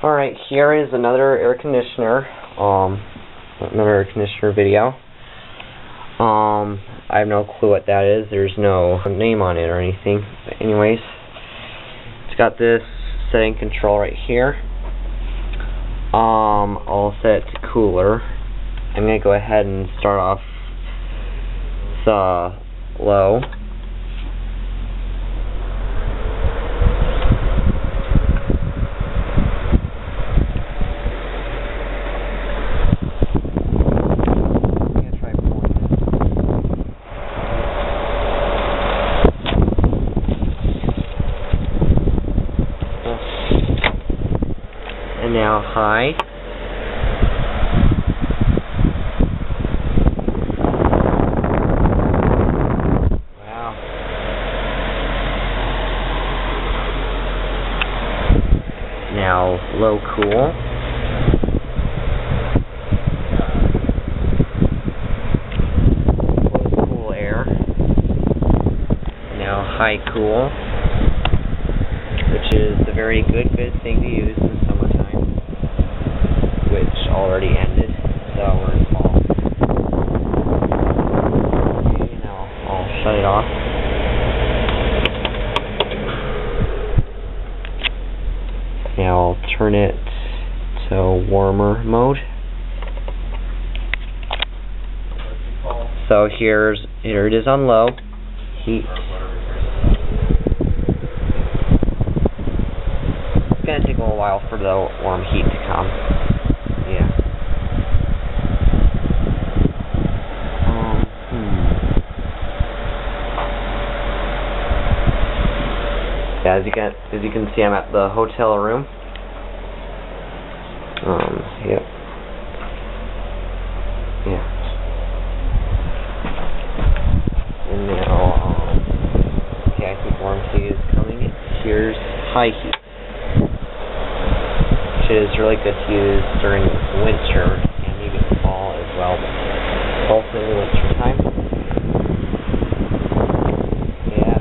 Alright, here is another air conditioner video. I have no clue what that is. There's no name on it or anything. But anyways, it's got this setting control right here. I'll set it to cooler. I'm gonna go ahead and start off the low. And now high. Wow. Now low cool. Low cool air. Now high cool, which is a very good thing to use in the summertime, which already ended, so we're in fall. Okay, now I'll shut it off. Now I'll turn it to warmer mode. So here it is on low heat. It's gonna take a little while for the warm heat to come. Yeah. Yeah, as you can see, I'm at the hotel room. Yep. Yeah. And now, okay, I think warm heat is coming. Here's high heat, which is really good to use during winter and even fall as well, but also in the winter time. Yeah.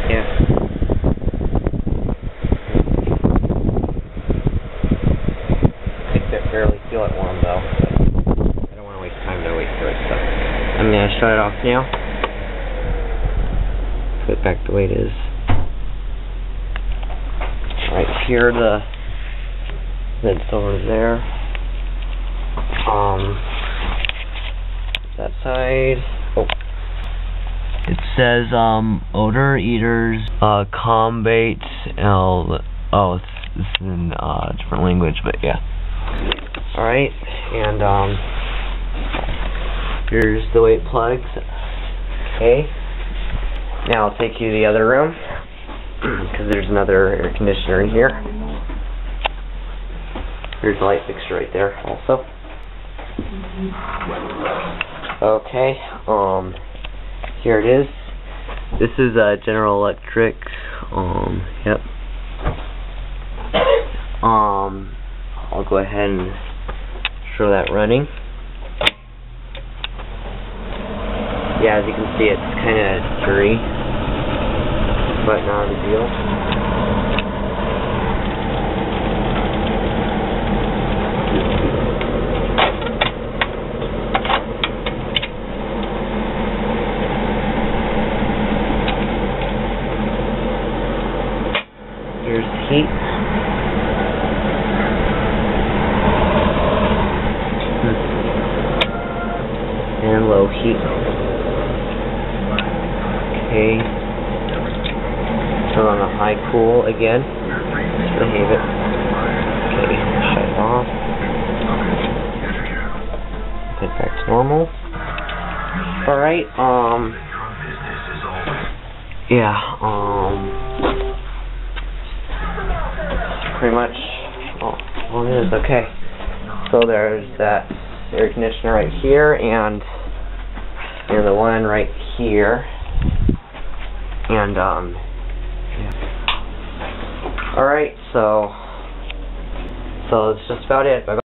Yeah. I can barely feel it warm though, but I don't want to waste time to wait for it, so I'm going to shut it off now. Put it back the way it is. Right here, the lid's over there. That side. Oh. It says odor eaters combat it's in a different language, but yeah. Alright, and here's the weight plugs. Okay. Now I'll take you to the other room, because there's another air conditioner in here. Here's the light fixture right there also. Okay, here it is. This is General Electric, yep. I'll go ahead and show that running. Yeah, as you can see, it's kind of dirty, but not a big deal. Here's the heat. And low heat. Okay. Turn on the high cool again. Just behave it. Okay, shut it off. Put it back to normal. Alright, yeah, pretty much all it is. Okay. So there's that air conditioner right here and the one right here. And yeah. Alright, so that's just about it. Bye-bye.